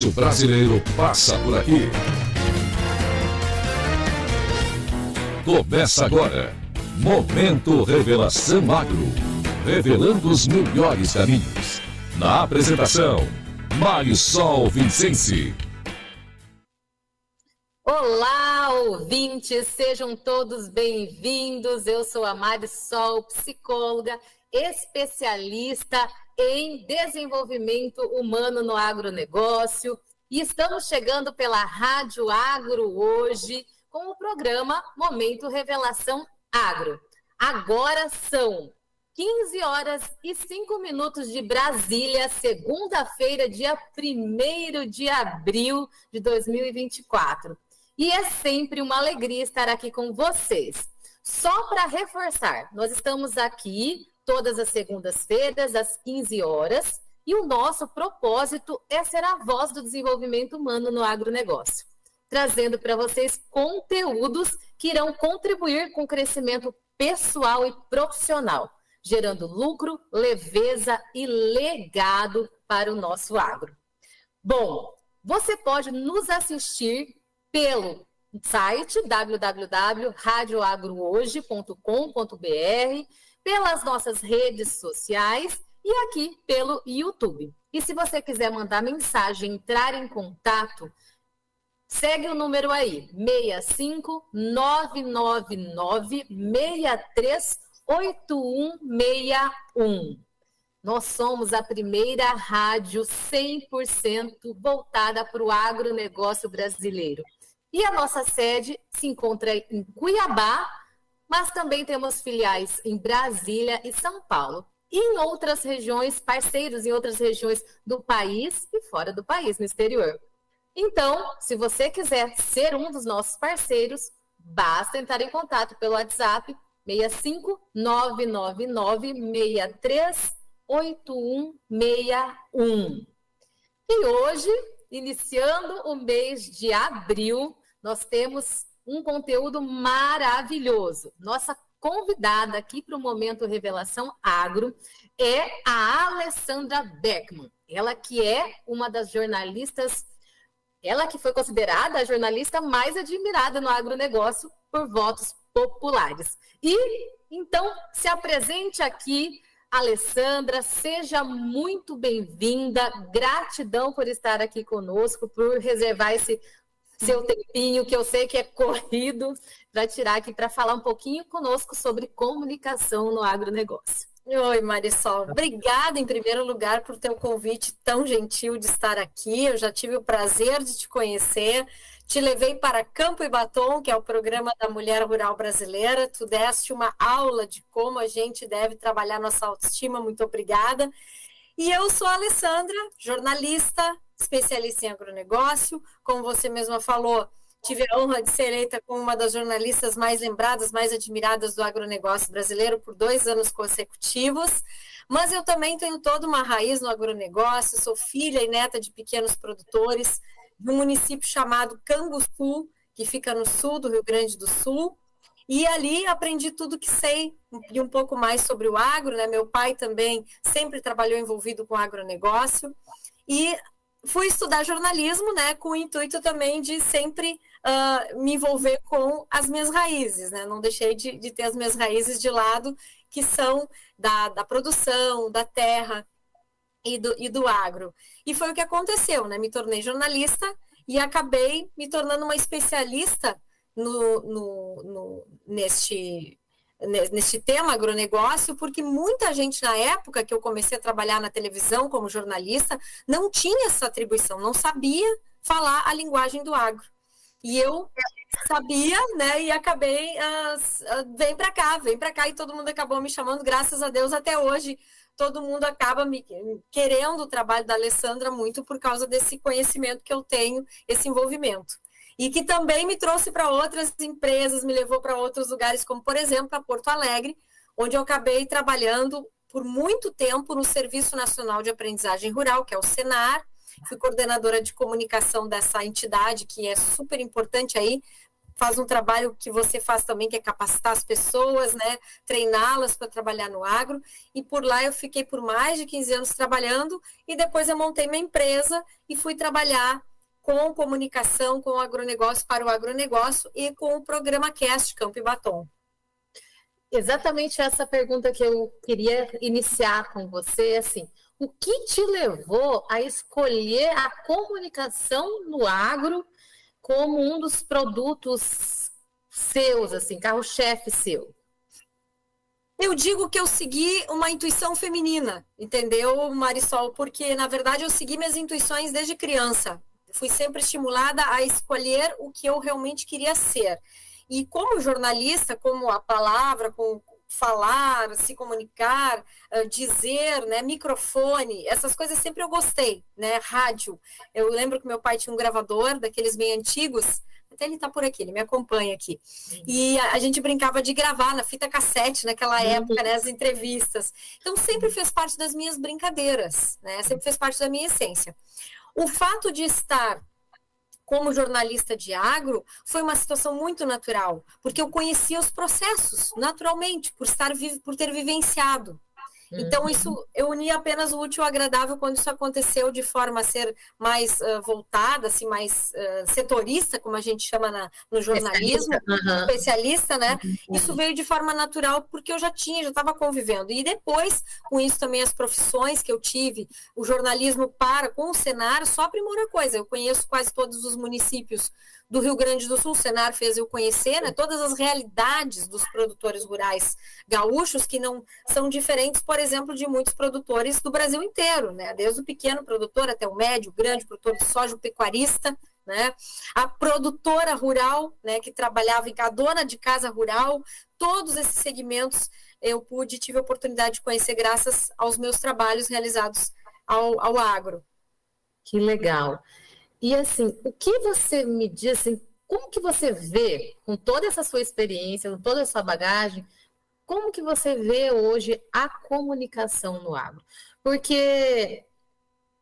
agronegócio brasileiro passa por aqui. Começa agora, Momento Revelação Agro, revelando os melhores caminhos. Na apresentação, Marisol Vincenzi. Olá, ouvintes, sejam todos bem-vindos. Eu sou a Marisol, psicóloga, especialista em desenvolvimento humano no agronegócio. E estamos chegando pela Rádio Agro hoje com o programa Momento Revelação Agro. Agora são 15 horas e 5 minutos de Brasília, segunda-feira, dia 1º de abril de 2024. E é sempre uma alegria estar aqui com vocês. Só para reforçar, nós estamos aqui todas as segundas-feiras, às 15 horas, e o nosso propósito é ser a voz do desenvolvimento humano no agronegócio, trazendo para vocês conteúdos que irão contribuir com o crescimento pessoal e profissional, gerando lucro, leveza e legado para o nosso agro. Bom, você pode nos assistir pelo site www.radioagrohoje.com.br, pelas nossas redes sociais e aqui pelo YouTube. E se você quiser mandar mensagem, entrar em contato, segue o número aí, 65999638161. Nós somos a primeira rádio 100% voltada para o agronegócio brasileiro. E a nossa sede se encontra em Cuiabá, mas também temos filiais em Brasília e São Paulo. E em outras regiões, parceiros em outras regiões do país e fora do país, no exterior. Então, se você quiser ser um dos nossos parceiros, basta entrar em contato pelo WhatsApp 65999638161. E hoje, iniciando o mês de abril, nós temos um conteúdo maravilhoso. Nossa convidada aqui para o Momento Revelação Agro é a Alessandra Beckman. Ela que é uma das jornalistas, ela que foi considerada a jornalista mais admirada no agronegócio por votos populares. E, então, se apresente aqui, Alessandra, seja muito bem-vinda, gratidão por estar aqui conosco, por reservar esse seu tempinho, que eu sei que é corrido, para tirar aqui para falar um pouquinho conosco sobre comunicação no agronegócio. Oi, Marisol. Obrigada, em primeiro lugar, por teu convite tão gentil de estar aqui. Eu já tive o prazer de te conhecer. Te levei para Campo e Batom, que é o programa da Mulher Rural Brasileira. Tu deste uma aula de como a gente deve trabalhar nossa autoestima. Muito obrigada. E eu sou a Alessandra, jornalista, especialista em agronegócio. Como você mesma falou, tive a honra de ser eleita como uma das jornalistas mais lembradas, mais admiradas do agronegócio brasileiro por 2 anos consecutivos. Mas eu também tenho toda uma raiz no agronegócio, sou filha e neta de pequenos produtores de um município chamado Canguçu, que fica no sul do Rio Grande do Sul. E ali aprendi tudo que sei e um pouco mais sobre o agro, né? Meu pai também sempre trabalhou envolvido com agronegócio. E fui estudar jornalismo, né, com o intuito também de sempre me envolver com as minhas raízes, né? Não deixei de ter as minhas raízes de lado, que são da produção, da terra e do agro. E foi o que aconteceu, né? Me tornei jornalista e acabei me tornando uma especialista neste tema agronegócio, porque muita gente na época que eu comecei a trabalhar na televisão como jornalista não tinha essa atribuição, não sabia falar a linguagem do agro. E eu sabia, né, e acabei, vem para cá, e todo mundo acabou me chamando, graças a Deus, até hoje, todo mundo acaba querendo o trabalho da Alessandra muito por causa desse conhecimento que eu tenho, esse envolvimento. E que também me trouxe para outras empresas, me levou para outros lugares, como, por exemplo, para Porto Alegre, onde eu acabei trabalhando por muito tempo no Serviço Nacional de Aprendizagem Rural, que é o Senar. Fui coordenadora de comunicação dessa entidade, que é super importante aí faz um trabalho que você faz também, que é capacitar as pessoas, né? Treiná-las para trabalhar no agro. E por lá eu fiquei por mais de 15 anos trabalhando, e depois eu montei minha empresa e fui trabalhar com comunicação, com o agronegócio para o agronegócio e com o programa Cast Campo e Batom. Exatamente essa pergunta que eu queria iniciar com você, assim, o que te levou a escolher a comunicação no agro como um dos produtos seus, assim, carro-chefe seu? Eu digo que eu segui uma intuição feminina, entendeu, Marisol? Porque, na verdade, eu segui minhas intuições desde criança. Fui sempre estimulada a escolher o que eu realmente queria ser. E como jornalista, como a palavra, com falar, se comunicar, dizer, né, microfone, essas coisas sempre eu gostei, né, rádio. Eu lembro que meu pai tinha um gravador, daqueles bem antigos, até ele está por aqui, ele me acompanha aqui. E a gente brincava de gravar na fita cassete naquela época, né, as entrevistas. Então sempre fez parte das minhas brincadeiras, né, sempre fez parte da minha essência. O fato de estar como jornalista de agro, foi uma situação muito natural, porque eu conhecia os processos naturalmente, por ter vivenciado. Então, isso, eu uni apenas o útil ao agradável quando isso aconteceu de forma a ser mais voltada, assim, mais setorista, como a gente chama no jornalismo, especialista, né? Isso veio de forma natural porque eu já estava convivendo. E depois, com isso também as profissões que eu tive, o jornalismo com o Senar, só aprimora a coisa. Eu conheço quase todos os municípios do Rio Grande do Sul, o Senar fez eu conhecer, né, todas as realidades dos produtores rurais gaúchos, que não são diferentes, por exemplo, de muitos produtores do Brasil inteiro, né, desde o pequeno produtor até o médio, o grande produtor de soja, o pecuarista, né, a produtora rural, né, que trabalhava a dona de casa rural, todos esses segmentos tive a oportunidade de conhecer graças aos meus trabalhos realizados ao agro. Que legal. E assim, o que você me diz, assim, como que você vê, com toda essa sua experiência, com toda a sua bagagem, como que você vê hoje a comunicação no agro? Porque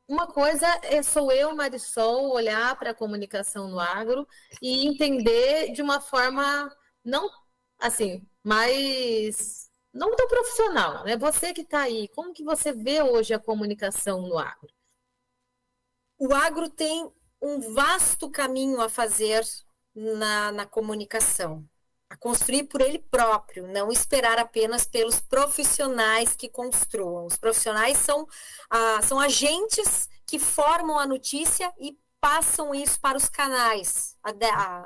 uma coisa sou eu, Marisol, olhar para a comunicação no agro e entender de uma forma não, assim, não tão profissional, né? Você que está aí, como que você vê hoje a comunicação no agro? O agro tem um vasto caminho a fazer na comunicação, a construir por ele próprio, não esperar apenas pelos profissionais que construam. Os profissionais são agentes que formam a notícia e passam isso para os canais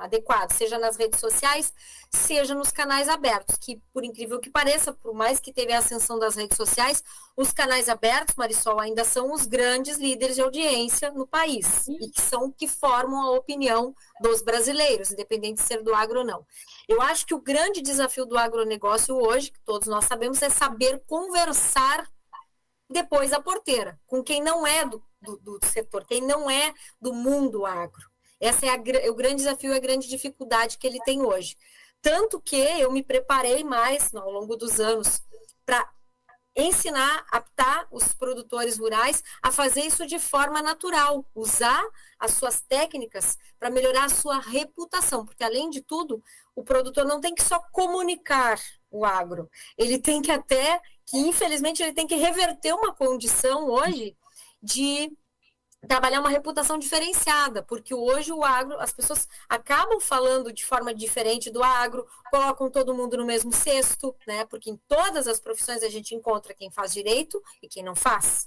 adequados, seja nas redes sociais, seja nos canais abertos, que, por incrível que pareça, por mais que teve a ascensão das redes sociais, os canais abertos, Marisol, ainda são os grandes líderes de audiência no país, e que formam a opinião dos brasileiros, independente de ser do agro ou não. Eu acho que o grande desafio do agronegócio hoje, que todos nós sabemos, é saber conversar depois da porteira, com quem não é do setor, quem não é do mundo agro. Esse é o grande desafio, a grande dificuldade que ele tem hoje. Tanto que eu me preparei mais ao longo dos anos para ensinar, aptar os produtores rurais a fazer isso de forma natural, usar as suas técnicas para melhorar a sua reputação, porque além de tudo, o produtor não tem que só comunicar o agro, ele tem que infelizmente ele tem que reverter uma condição hoje de trabalhar uma reputação diferenciada, porque hoje o agro, as pessoas acabam falando de forma diferente do agro, colocam todo mundo no mesmo cesto, né? Porque em todas as profissões a gente encontra quem faz direito e quem não faz.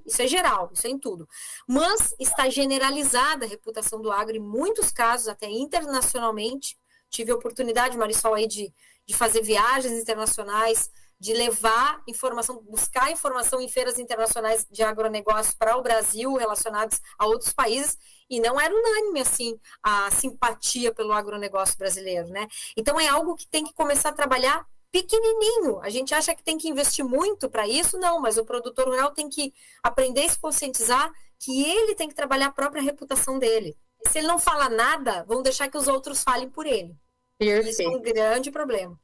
Isso é geral, isso é em tudo. Mas está generalizada a reputação do agro em muitos casos, até internacionalmente. Tive a oportunidade, Marisol, aí de fazer viagens internacionais, de levar informação, buscar informação em feiras internacionais de agronegócio para o Brasil, relacionados a outros países, e não era unânime, assim, a simpatia pelo agronegócio brasileiro, né? Então, é algo que tem que começar a trabalhar pequenininho. A gente acha que tem que investir muito para isso, não, mas o produtor rural tem que aprender a se conscientizar que ele tem que trabalhar a própria reputação dele. E se ele não fala nada, vão deixar que os outros falem por ele. Perfeito. Isso é um grande problema.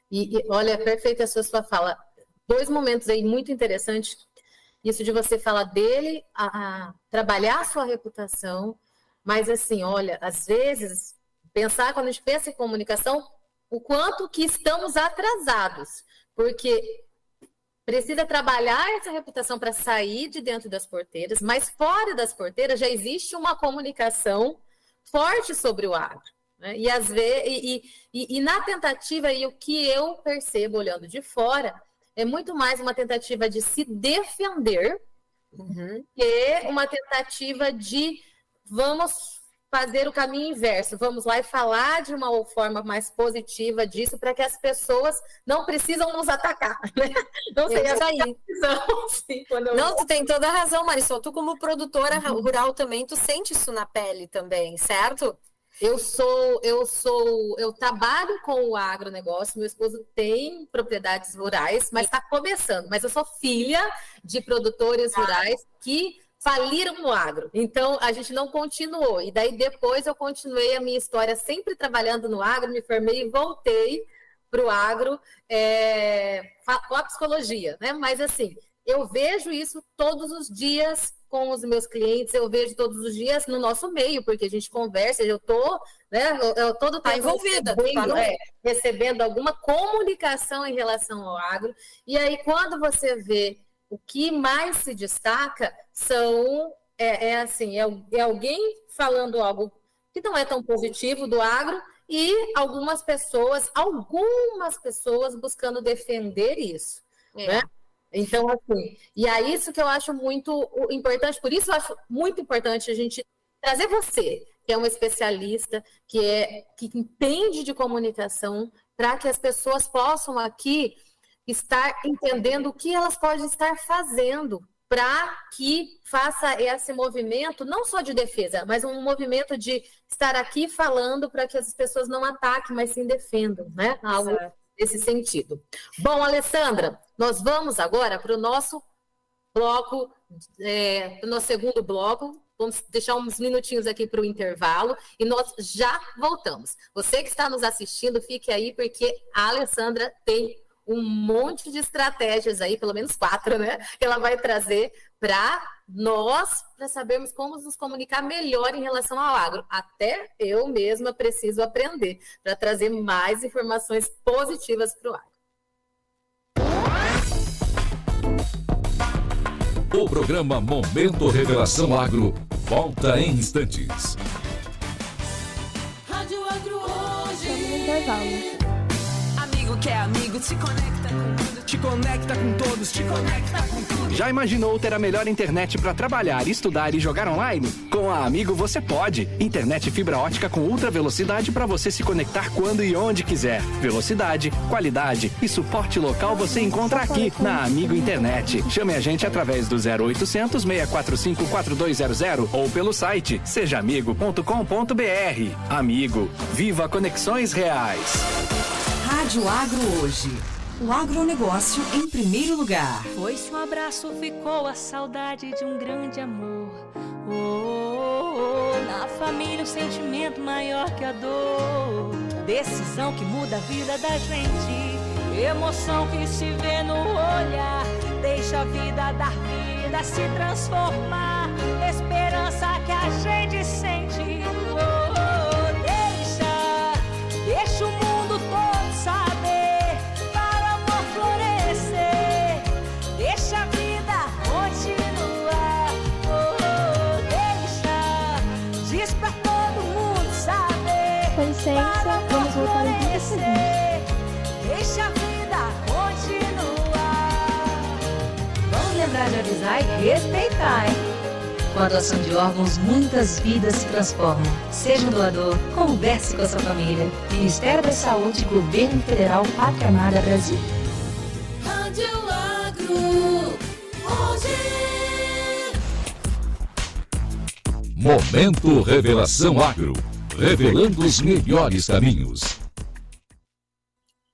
E olha, perfeita a sua fala. 2 momentos aí muito interessantes. Isso de você falar dele, a trabalhar a sua reputação, mas assim, olha, às vezes pensar, quando a gente pensa em comunicação, o quanto que estamos atrasados, porque precisa trabalhar essa reputação para sair de dentro das porteiras, mas fora das porteiras já existe uma comunicação forte sobre o agro. Né? E, às vezes, e na tentativa, e o que eu percebo olhando de fora, é muito mais uma tentativa de se defender que uma tentativa de vamos fazer o caminho inverso, vamos lá e falar de uma forma mais positiva disso para que as pessoas não precisam nos atacar, né? Não sei, isso aí. Sim, Não, tu tem toda a razão, Marisol. Tu como produtora rural também, tu sente isso na pele também, certo? Eu trabalho com o agronegócio, meu esposo tem propriedades rurais, mas está começando. Mas eu sou filha de produtores rurais que faliram no agro. Então, a gente não continuou. E daí, depois, eu continuei a minha história sempre trabalhando no agro, me formei e voltei para o agro com a psicologia, né? Mas, assim, eu vejo isso todos os dias com os meus clientes, eu vejo todos os dias no nosso meio, porque a gente conversa, eu estou, né, eu todo tempo envolvida, recebendo alguma comunicação em relação ao agro, e aí quando você vê o que mais se destaca é alguém falando algo que não é tão positivo do agro e algumas pessoas buscando defender isso, né? Então, assim, e é isso que eu acho muito importante, por isso eu acho muito importante a gente trazer você, que é um especialista, que entende de comunicação, para que as pessoas possam aqui estar entendendo o que elas podem estar fazendo para que faça esse movimento, não só de defesa, mas um movimento de estar aqui falando para que as pessoas não ataquem, mas sim defendam, né? Algo nesse sentido. Bom, Alessandra, nós vamos agora para o nosso bloco, para o nosso segundo bloco. Vamos deixar uns minutinhos aqui para o intervalo e nós já voltamos. Você que está nos assistindo, fique aí, porque a Alessandra tem um monte de estratégias aí, pelo menos 4, né? Que ela vai trazer para nós, para sabermos como nos comunicar melhor em relação ao agro. Até eu mesma preciso aprender para trazer mais informações positivas para o agro. O programa Momento Revelação Agro volta em instantes. Rádio Agro hoje. Amigo que é amigo, te conecta com tudo. Te conecta com todos, te conecta com tudo. Já imaginou ter a melhor internet para trabalhar, estudar e jogar online? Com a Amigo você pode. Internet fibra ótica com ultra velocidade para você se conectar quando e onde quiser. Velocidade, qualidade e suporte local você encontra aqui na Amigo Internet. Chame a gente através do 0800 645 4200 ou pelo site sejaamigo.com.br. Amigo, viva conexões reais. Rádio Agro hoje. O agronegócio em primeiro lugar. Foi-se um abraço, ficou a saudade de um grande amor. Oh, oh, oh, na família o sentimento maior que a dor. Decisão que muda a vida da gente. Emoção que se vê no olhar. Deixa a vida dar vida, se transformar. Esperança que a gente sente. Oh, oh, deixa o mundo todo saber. Para o amor florescer. Deixa a vida continuar. Oh, oh, diz pra todo mundo saber. Com licença, vamos voltar em 30 segundos. Deixa a vida continuar. Vamos lembrar de avisar e respeitar, hein? Com a doação de órgãos, muitas vidas se transformam. Seja um doador, converse com a sua família. Ministério da Saúde, Governo Federal, Pátria Amada Brasil. Rádio Agro hoje. Momento Revelação Agro. Revelando os melhores caminhos.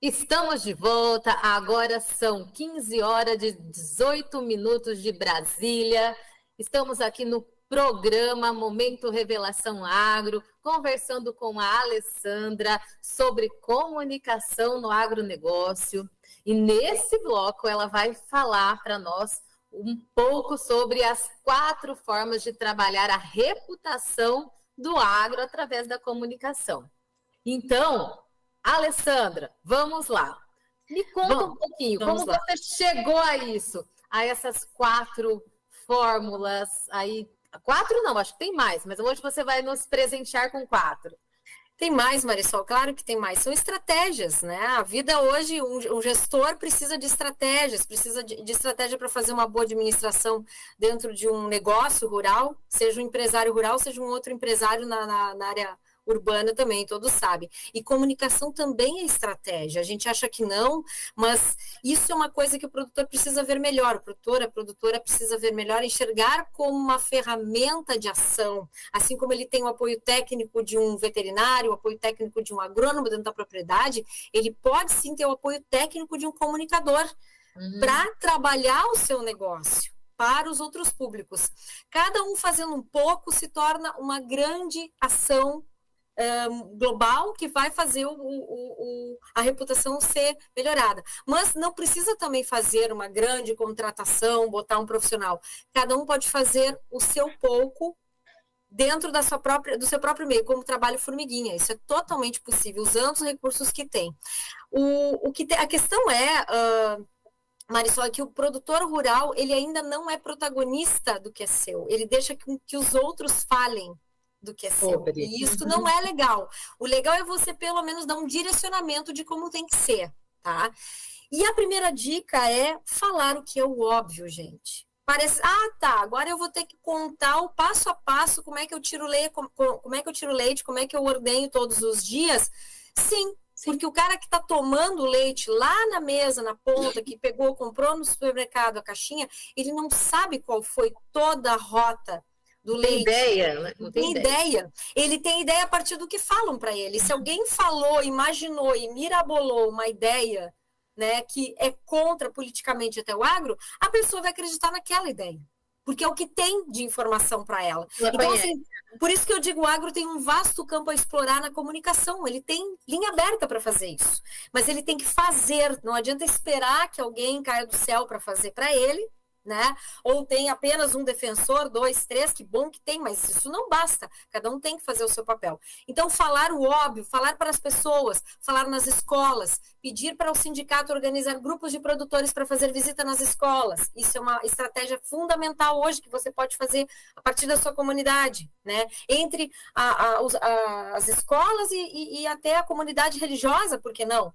Estamos de volta, agora são 15 horas e 18 minutos de Brasília. Estamos aqui no programa Momento Revelação Agro, conversando com a Alessandra sobre comunicação no agronegócio. E nesse bloco ela vai falar para nós um pouco sobre as 4 formas de trabalhar a reputação do agro através da comunicação. Então, Alessandra, vamos lá. Me conta um pouquinho, como você chegou a isso, a essas 4 fórmulas aí. 4 não, acho que tem mais, mas hoje você vai nos presentear com 4. Tem mais, Marisol, claro que tem mais. São estratégias, né? A vida hoje, um gestor precisa de estratégias, precisa de estratégia para fazer uma boa administração dentro de um negócio rural, seja um empresário rural, seja um outro empresário na área urbana também, todos sabem. E comunicação também é estratégia. A gente acha que não, mas isso é uma coisa que o produtor precisa ver melhor. O produtor, a produtora precisa ver melhor, enxergar como uma ferramenta de ação. Assim como ele tem o apoio técnico de um veterinário, o apoio técnico de um agrônomo dentro da propriedade, ele pode sim ter o apoio técnico de um comunicador para trabalhar o seu negócio para os outros públicos. Cada um fazendo um pouco se torna uma grande ação global que vai fazer a reputação ser melhorada. Mas não precisa também fazer uma grande contratação, botar um profissional. Cada um pode fazer o seu pouco dentro do seu próprio meio, como trabalho formiguinha. Isso é totalmente possível, usando os recursos que tem. A questão é, Marisol, é que o produtor rural ele ainda não é protagonista do que é seu. Ele deixa que os outros falem do que é seu. E isso não é legal. O legal é você, pelo menos, dar um direcionamento de como tem que ser, tá? E a primeira dica é falar o que é o óbvio, gente. Parece, agora eu vou ter que contar o passo a passo, como é que eu tiro leite, como é que eu ordenho todos os dias. Sim, porque o cara que está tomando leite lá na mesa, na ponta, que comprou no supermercado a caixinha, ele não sabe qual foi toda a rota do leite. Não tem ideia. Ele tem ideia a partir do que falam para ele. Se alguém falou, imaginou e mirabolou uma ideia, né, que é contra politicamente até o agro, a pessoa vai acreditar naquela ideia. Porque é o que tem de informação para ela. Então, assim, por isso que eu digo, o agro tem um vasto campo a explorar na comunicação. Ele tem linha aberta para fazer isso. Mas ele tem que fazer. Não adianta esperar que alguém caia do céu para fazer para ele, né? Ou tem apenas um defensor, 2, 3, que bom que tem, mas isso não basta. Cada um tem que fazer o seu papel. Então, falar o óbvio, falar para as pessoas, falar nas escolas, pedir para o sindicato organizar grupos de produtores para fazer visita nas escolas. Isso é uma estratégia fundamental hoje que você pode fazer a partir da sua comunidade, né? Entre as escolas e até a comunidade religiosa, por que não?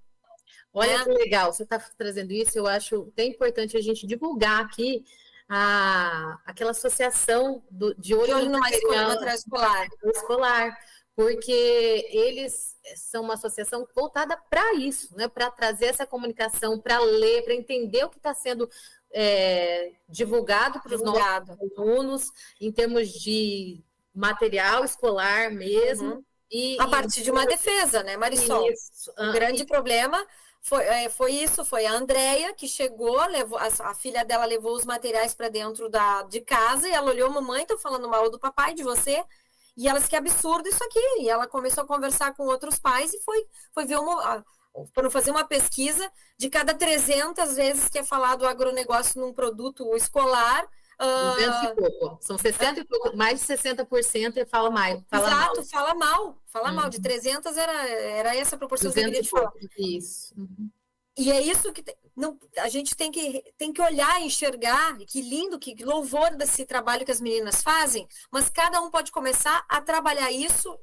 Olha que legal, você está trazendo isso, eu acho bem importante a gente divulgar aqui aquela associação de olho no material escolar, porque eles são uma associação voltada para isso, né? Para trazer essa comunicação, para ler, para entender o que está sendo divulgado para os nossos alunos, em termos de material escolar mesmo. A partir de uma defesa, né, Marisol? Isso. Um grande problema foi a Andréia que chegou, a filha dela levou os materiais para dentro de casa e ela olhou, mamãe, tô falando mal do papai, de você, e ela disse que absurdo isso aqui, e ela começou a conversar com outros pais e foi ver para fazer uma pesquisa de cada 300 vezes que é falado agronegócio num produto escolar, 200 e pouco. São 60 e pouco, mais de 60% fala mal. Exato, fala mal. De 300 era essa a proporção que eu queria te falar. Isso. E é isso que a gente tem que olhar e enxergar, que lindo, que louvor desse trabalho que as meninas fazem, mas cada um pode começar a trabalhar isso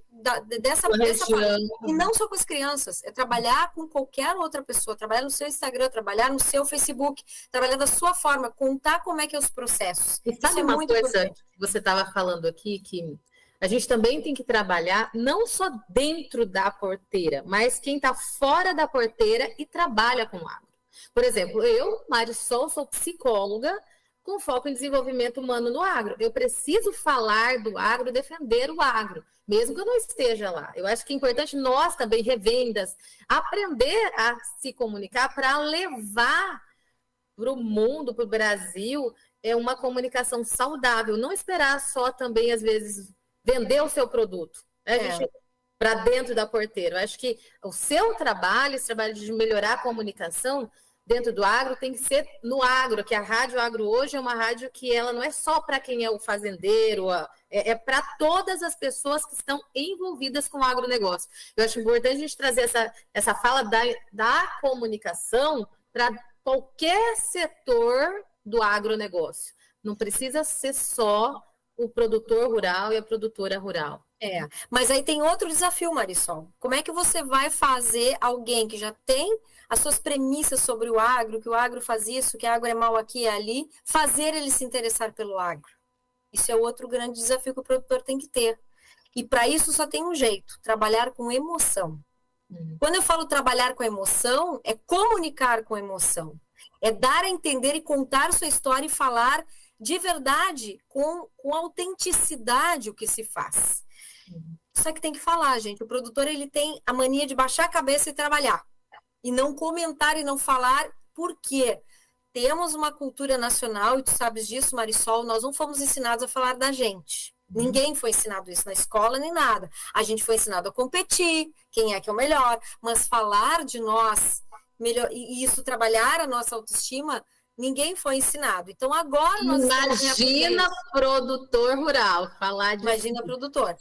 dessa forma. E não só com as crianças, é trabalhar com qualquer outra pessoa, trabalhar no seu Instagram, trabalhar no seu Facebook, trabalhar da sua forma, contar como é que é os processos. E sabe uma coisa que você estava falando aqui, que a gente também tem que trabalhar não só dentro da porteira, mas quem está fora da porteira e trabalha com agro. Por exemplo, eu, Marisol, sou psicóloga com foco em desenvolvimento humano no agro. Eu preciso falar do agro, defender o agro, mesmo que eu não esteja lá. Eu acho que é importante nós também, revendas, aprender a se comunicar para levar para o mundo, para o Brasil, uma comunicação saudável. Não esperar só também, às vezes, vender o seu produto, né? Para dentro da porteira. Eu acho que o seu trabalho, esse trabalho de melhorar a comunicação, dentro do agro tem que ser no agro, que a Rádio Agro hoje é uma rádio que ela não é só para quem é o fazendeiro, é para todas as pessoas que estão envolvidas com o agronegócio. Eu acho importante a gente trazer essa fala da comunicação para qualquer setor do agronegócio. Não precisa ser só o produtor rural e a produtora rural. Mas aí tem outro desafio, Marisol. Como é que você vai fazer alguém que já tem as suas premissas sobre o agro, que o agro faz isso, que o agro é mal aqui e ali, fazer ele se interessar pelo agro? Isso é outro grande desafio que o produtor tem que ter. E para isso só tem um jeito, trabalhar com emoção. Quando eu falo trabalhar com emoção, é comunicar com emoção. É dar a entender e contar sua história e falar de verdade, com autenticidade o que se faz. Só que tem que falar, gente. O produtor, ele tem a mania de baixar a cabeça e trabalhar. E não comentar e não falar, por quê? Temos uma cultura nacional, e tu sabes disso, Marisol, nós não fomos ensinados a falar da gente. Ninguém foi ensinado isso na escola, nem nada. A gente foi ensinado a competir, quem é que é o melhor, mas falar de nós, melhor, e isso trabalhar a nossa autoestima, ninguém foi ensinado. Então, agora nós imagina produtor rural, falar de... Imagina produtor.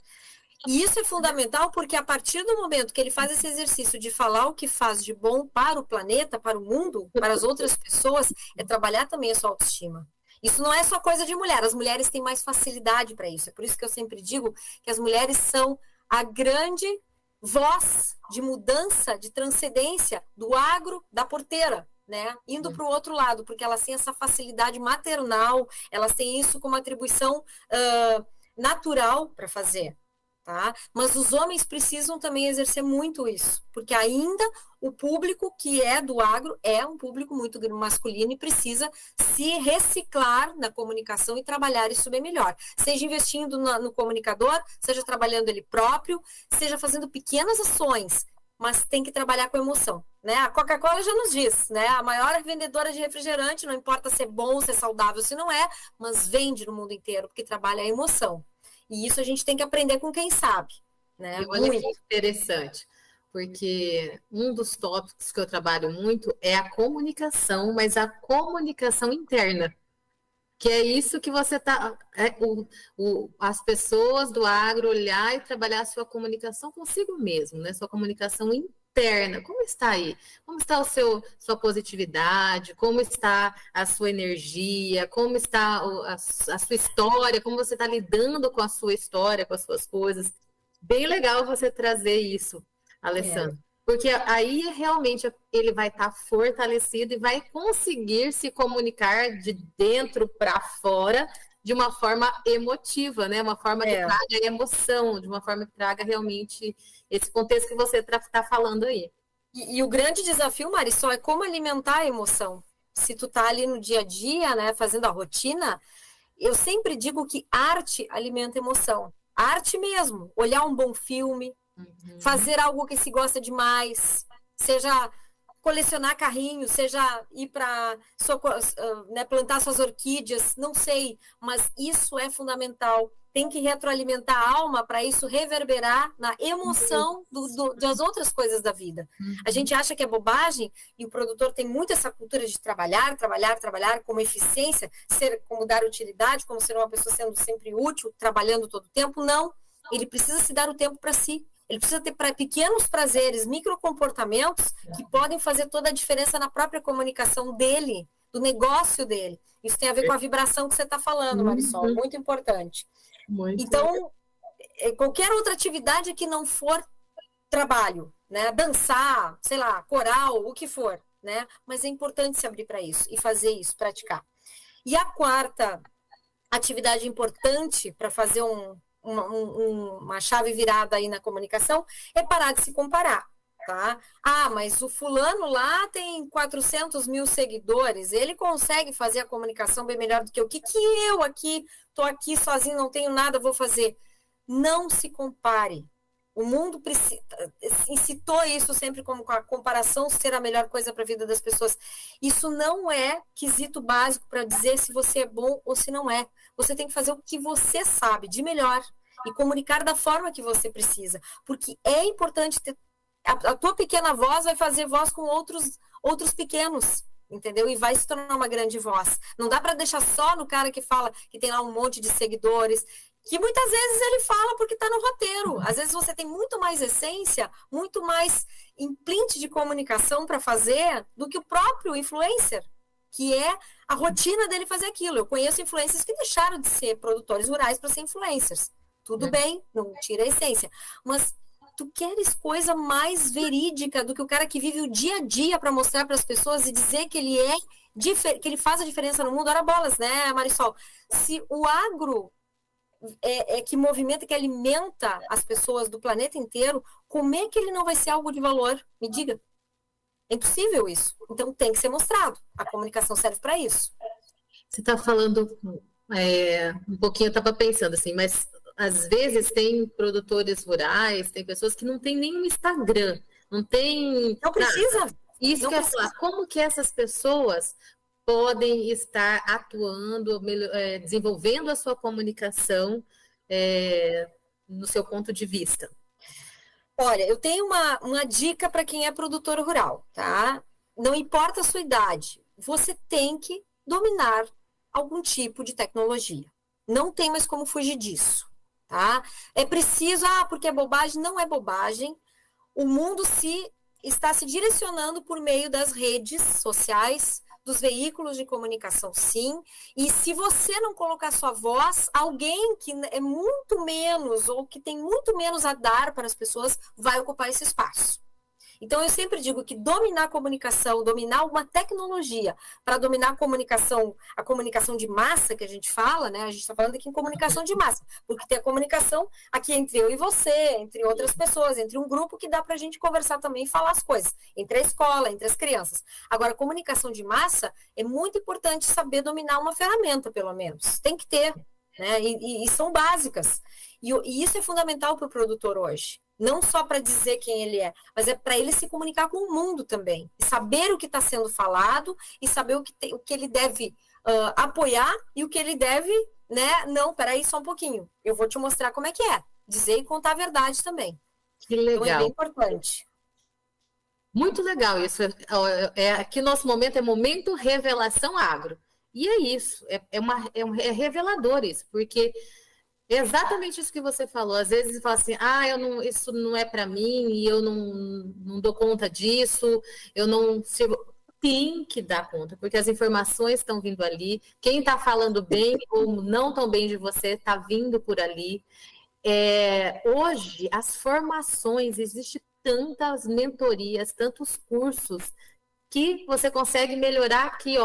E isso é fundamental porque a partir do momento que ele faz esse exercício de falar o que faz de bom para o planeta, para o mundo, para as outras pessoas, é trabalhar também a sua autoestima. Isso não é só coisa de mulher, as mulheres têm mais facilidade para isso. É por isso que eu sempre digo que as mulheres são a grande voz de mudança, de transcendência do agro, da porteira, né? Indo para o outro lado, porque elas têm essa facilidade maternal, elas têm isso como atribuição natural para fazer. Tá? Mas os homens precisam também exercer muito isso, porque ainda o público que é do agro é um público muito masculino e precisa se reciclar na comunicação e trabalhar isso bem melhor. Seja investindo no comunicador, seja trabalhando ele próprio, seja fazendo pequenas ações, mas tem que trabalhar com emoção. Né? A Coca-Cola já nos diz, né? A maior vendedora de refrigerante, não importa se é bom, se é saudável, se não é, mas vende no mundo inteiro, porque trabalha a emoção. E isso a gente tem que aprender com quem sabe. Né? Olha que interessante, porque um dos tópicos que eu trabalho muito é a comunicação, mas a comunicação interna. Que é isso que você está... as pessoas do agro olhar e trabalhar a sua comunicação consigo mesmo, né? Sua comunicação interna. Como está aí? Como está sua positividade? Como está a sua energia? Como está a sua história? Como você está lidando com a sua história, com as suas coisas? Bem legal você trazer isso, Alessandra. Porque aí realmente ele vai estar fortalecido e vai conseguir se comunicar de dentro para fora de uma forma emotiva, né? Uma forma que traga emoção, de uma forma que traga realmente esse contexto que você está falando aí. E o grande desafio, Marisol, é como alimentar a emoção. Se tu tá ali no dia a dia, né, fazendo a rotina, eu sempre digo que arte alimenta emoção. Arte mesmo, olhar um bom filme, fazer algo que se gosta demais, seja colecionar carrinhos, seja ir para plantar suas orquídeas, não sei, mas isso é fundamental. Tem que retroalimentar a alma para isso reverberar na emoção das outras coisas da vida. A gente acha que é bobagem e o produtor tem muito essa cultura de trabalhar como eficiência, como dar utilidade, como ser uma pessoa sendo sempre útil, trabalhando todo o tempo. Não, ele precisa se dar o tempo para si. Ele precisa ter pequenos prazeres, microcomportamentos que podem fazer toda a diferença na própria comunicação dele, do negócio dele. Isso tem a ver com a vibração que você está falando, Marisol, muito importante. Então, qualquer outra atividade que não for trabalho, né? Dançar, sei lá, coral, o que for, né? Mas é importante se abrir para isso e fazer isso, praticar. E a quarta atividade importante para fazer uma chave virada aí na comunicação é parar de se comparar, tá? Ah, mas o fulano lá tem 400 mil seguidores, ele consegue fazer a comunicação bem melhor do que eu. O que eu aqui, tô aqui sozinho, não tenho nada, vou fazer? Não se compare. O mundo incitou isso sempre como a comparação ser a melhor coisa para a vida das pessoas. Isso não é quesito básico para dizer se você é bom ou se não é. Você tem que fazer o que você sabe de melhor e comunicar da forma que você precisa. Porque é importante ter... A tua pequena voz vai fazer voz com outros pequenos. entendeu? E vai se tornar uma grande voz. Não dá para deixar só no cara que fala que tem lá um monte de seguidores, que muitas vezes ele fala porque está no roteiro. Às vezes você tem muito mais essência, muito mais implante de comunicação para fazer do que o próprio influencer, que é a rotina dele fazer aquilo. Eu conheço influencers que deixaram de ser produtores rurais para ser influencers. Tudo bem, não tira a essência. Mas tu queres coisa mais verídica do que o cara que vive o dia a dia para mostrar para as pessoas e dizer que ele que ele faz a diferença no mundo? Ora bolas, né, Marisol? Se o agro que movimenta, que alimenta as pessoas do planeta inteiro, como é que ele não vai ser algo de valor? Me diga. É impossível isso. Então tem que ser mostrado. A comunicação serve para isso. Você está falando um pouquinho, eu estava pensando assim, mas às vezes tem produtores rurais, tem pessoas que não têm nenhum Instagram, não tem... Não precisa. Isso não que eu ia falar. Como que essas pessoas podem estar atuando, desenvolvendo a sua comunicação no seu ponto de vista? Olha, eu tenho uma dica para quem é produtor rural, tá? Não importa a sua idade, você tem que dominar algum tipo de tecnologia. Não tem mais como fugir disso, tá? É preciso, porque é bobagem? Não é bobagem. O mundo está se direcionando por meio das redes sociais, dos veículos de comunicação, sim. E se você não colocar sua voz, alguém que é muito menos ou que tem muito menos a dar para as pessoas vai ocupar esse espaço. Então, eu sempre digo que dominar a comunicação, dominar uma tecnologia para dominar a comunicação de massa que a gente fala, né? A gente está falando aqui em comunicação de massa, porque tem a comunicação aqui entre eu e você, entre outras pessoas, entre um grupo que dá para a gente conversar também e falar as coisas, entre a escola, entre as crianças. Agora, comunicação de massa é muito importante saber dominar uma ferramenta, pelo menos. Tem que ter, né? E são básicas. E isso é fundamental para o produtor hoje. Não só para dizer quem ele é, mas é para ele se comunicar com o mundo também. E saber o que está sendo falado e saber o que ele deve apoiar e o que ele deve, né? Não, peraí, só um pouquinho. Eu vou te mostrar como é que é. Dizer e contar a verdade também. Que legal. Então é bem importante. Muito legal isso. Aqui nosso momento é momento revelação agro. E é isso. É revelador isso, porque... É exatamente isso que você falou. Às vezes fala assim, isso não é para mim, e eu não dou conta disso, eu não sirvo. Tem que dar conta, porque as informações estão vindo ali. Quem está falando bem ou não tão bem de você está vindo por ali. Hoje, as formações, existem tantas mentorias, tantos cursos que você consegue melhorar aqui,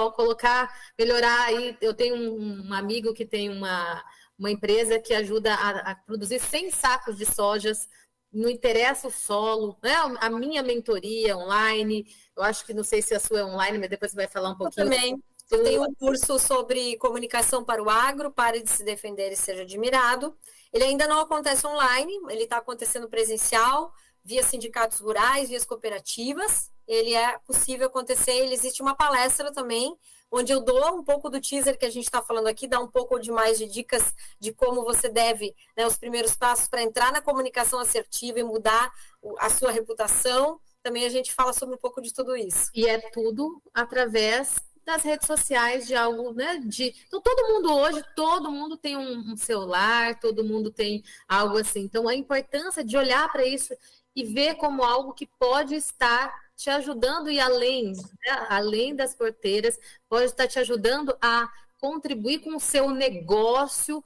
melhorar aí. Eu tenho um amigo que tem uma empresa que ajuda a produzir 100 sacos de sojas, não interessa o solo, né? A minha mentoria online, eu acho que não sei se a sua é online, mas depois você vai falar um pouquinho. Eu também. Eu tenho um curso sobre comunicação para o agro, Pare de se defender e seja admirado. Ele ainda não acontece online, ele está acontecendo presencial, via sindicatos rurais, via cooperativas. Ele é possível acontecer, existe uma palestra também, onde eu dou um pouco do teaser que a gente está falando aqui, dá um pouco de mais de dicas de como você deve, né, os primeiros passos para entrar na comunicação assertiva e mudar a sua reputação. Também a gente fala sobre um pouco de tudo isso. E é tudo através das redes sociais, de algo, né? Então, todo mundo tem um celular, todo mundo tem algo assim. Então, a importância de olhar para isso e ver como algo que pode estar te ajudando e além das porteiras, pode estar te ajudando a contribuir com o seu negócio.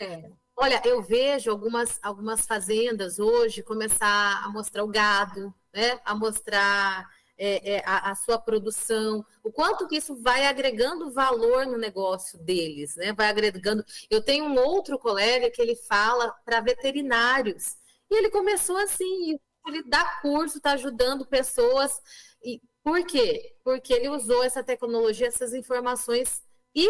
Olha, eu vejo algumas fazendas hoje começar a mostrar o gado, né? A mostrar a sua produção, o quanto que isso vai agregando valor no negócio deles, né? Vai agregando. Eu tenho um outro colega que ele fala para veterinários, e ele começou assim, ele dá curso, está ajudando pessoas. E por quê? Porque ele usou essa tecnologia, essas informações, e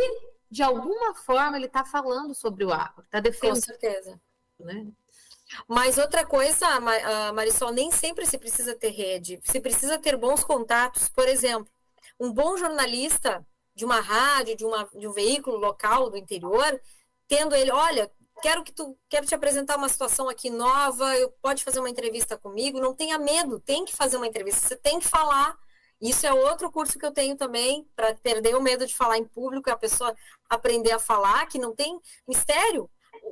de alguma forma ele está falando sobre o agro, está defendendo. Com certeza. Né? Mas outra coisa, Marisol, nem sempre se precisa ter rede, se precisa ter bons contatos. Por exemplo, um bom jornalista de uma rádio, de um veículo local do interior, tendo ele, olha, quero te apresentar uma situação aqui nova, pode fazer uma entrevista comigo, não tenha medo, tem que fazer uma entrevista, você tem que falar Isso é outro curso que eu tenho também, para perder o medo de falar em público, a pessoa aprender a falar, que não tem mistério.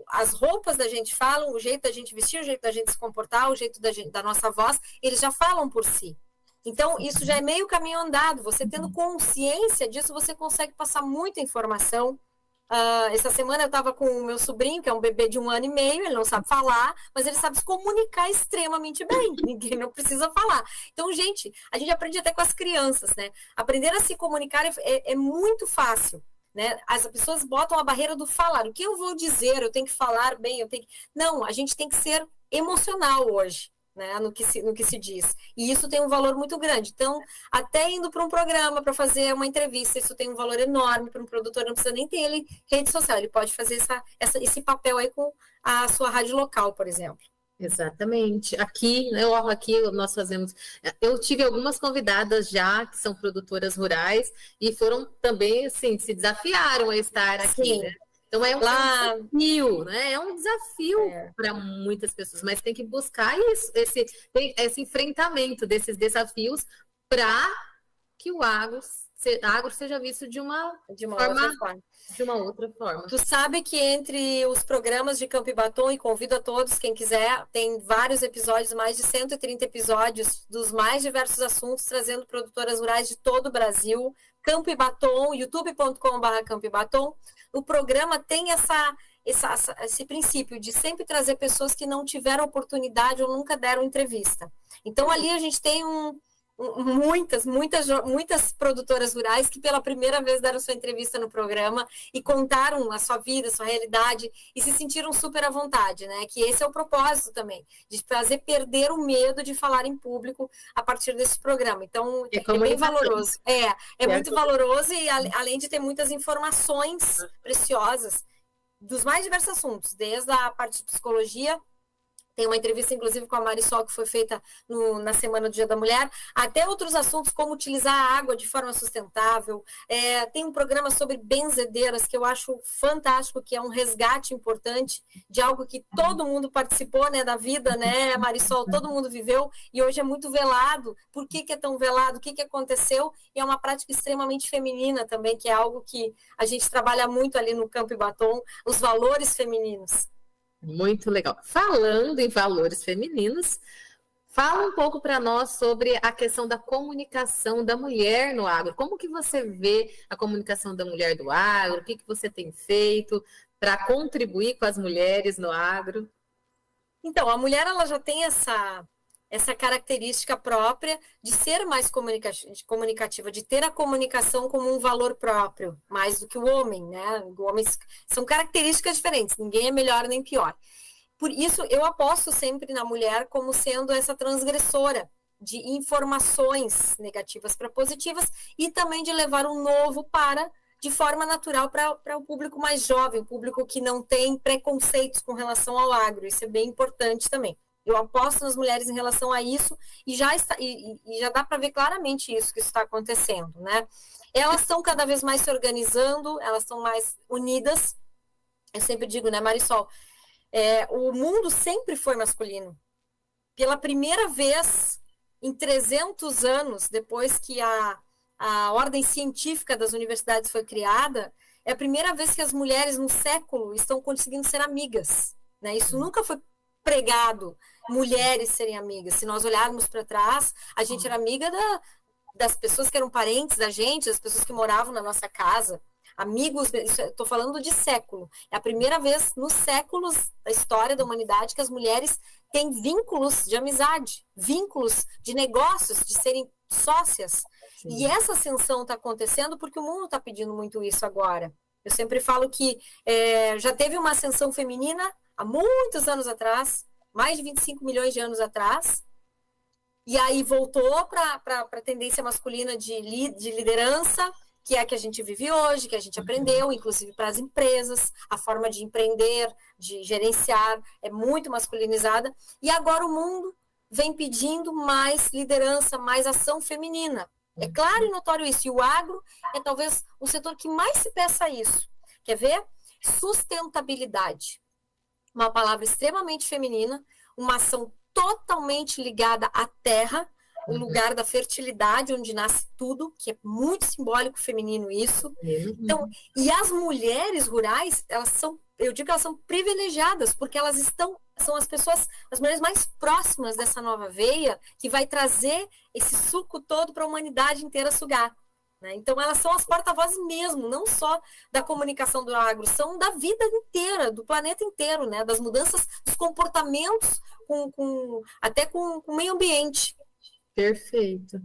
As roupas da gente falam, o jeito da gente vestir, o jeito da gente se comportar, o jeito da nossa voz, eles já falam por si. Então, isso já é meio caminho andado. Você tendo consciência disso, você consegue passar muita informação. Essa semana eu estava com o meu sobrinho, que é um bebê de 1 ano e meio, ele não sabe falar, mas ele sabe se comunicar extremamente bem, ninguém não precisa falar. Então, gente, a gente aprende até com as crianças, né? Aprender a se comunicar é muito fácil, né? As pessoas botam a barreira do falar. O que eu vou dizer? Eu tenho que falar bem, eu tenho que... Não, a gente tem que ser emocional hoje, né, no que se diz. E isso tem um valor muito grande. Então, até indo para um programa, para fazer uma entrevista, isso tem um valor enorme para um produtor, não precisa nem ter ele rede social, ele pode fazer esse papel aí com a sua rádio local, por exemplo. Exatamente. Aqui, né, nós fazemos... Eu tive algumas convidadas já, que são produtoras rurais, e foram também, assim, se desafiaram a estar aqui, né? Então é um desafio, né? É um desafio para muitas pessoas, mas tem que buscar esse enfrentamento desses desafios para que o agro seja visto de uma outra forma. Tu sabe que entre os programas de Campo e Batom, e convido a todos, quem quiser, tem vários episódios, mais de 130 episódios dos mais diversos assuntos, trazendo produtoras rurais de todo o Brasil. Campo e Batom, youtube.com/Campo e Batom. O programa tem esse princípio de sempre trazer pessoas que não tiveram oportunidade ou nunca deram entrevista. Então, ali a gente tem muitas produtoras rurais que pela primeira vez deram sua entrevista no programa e contaram a sua vida, a sua realidade e se sentiram super à vontade, né? Que esse é o propósito também, de fazer perder o medo de falar em público a partir desse programa. Então, é bem valoroso. É muito valoroso e além de ter muitas informações preciosas dos mais diversos assuntos, desde a parte de psicologia. Tem uma entrevista, inclusive, com a Marisol, que foi feita na Semana do Dia da Mulher. Até outros assuntos, como utilizar a água de forma sustentável. Tem um programa sobre benzedeiras, que eu acho fantástico, que é um resgate importante de algo que todo mundo participou, né, da vida, né, Marisol? Todo mundo viveu e hoje é muito velado. Por que é tão velado? O que aconteceu? E é uma prática extremamente feminina também, que é algo que a gente trabalha muito ali no Campo e Batom, os valores femininos. Muito legal. Falando em valores femininos, fala um pouco para nós sobre a questão da comunicação da mulher no agro. Como que você vê a comunicação da mulher do agro? O que você tem feito para contribuir com as mulheres no agro? Então, a mulher ela já tem essa característica própria de ser mais comunicativa, de ter a comunicação como um valor próprio, mais do que o homem, né? Homens são características diferentes, ninguém é melhor nem pior. Por isso, eu aposto sempre na mulher como sendo essa transgressora de informações negativas para positivas e também de levar um novo de forma natural para o público mais jovem, o público que não tem preconceitos com relação ao agro. Isso é bem importante também. Eu aposto nas mulheres em relação a isso e já dá para ver claramente isso que está acontecendo, né? Elas estão cada vez mais se organizando, elas estão mais unidas. Eu sempre digo, né, Marisol? O mundo sempre foi masculino. Pela primeira vez em 300 anos, depois que a ordem científica das universidades foi criada, é a primeira vez que as mulheres no século estão conseguindo ser amigas, né? Isso nunca foi pregado, mulheres serem amigas. Se nós olharmos para trás, a gente era amiga das pessoas que eram parentes da gente, das pessoas que moravam na nossa casa, amigos. Estou falando de século. É a primeira vez nos séculos da história da humanidade que as mulheres têm vínculos de amizade, vínculos de negócios, de serem sócias. Sim. E essa ascensão está acontecendo porque o mundo está pedindo muito isso agora. Eu sempre falo que já teve uma ascensão feminina há muitos anos atrás, mais de 25 milhões de anos atrás, e aí voltou para a tendência masculina de liderança, que é a que a gente vive hoje, que a gente aprendeu, inclusive para as empresas, a forma de empreender, de gerenciar, é muito masculinizada, e agora o mundo vem pedindo mais liderança, mais ação feminina. É claro e notório isso, e o agro é talvez o setor que mais se peça isso. Quer ver? Sustentabilidade. Uma palavra extremamente feminina, uma ação totalmente ligada à terra, o lugar da fertilidade, onde nasce tudo, que é muito simbólico feminino isso. Então, e as mulheres rurais, eu digo que elas são privilegiadas, porque elas são as mulheres mais próximas dessa nova veia, que vai trazer esse suco todo para a humanidade inteira sugar. Né? Então, elas são as porta-vozes mesmo, não só da comunicação do agro, são da vida inteira, do planeta inteiro, né? Das mudanças, dos comportamentos, até com o meio ambiente. Perfeito.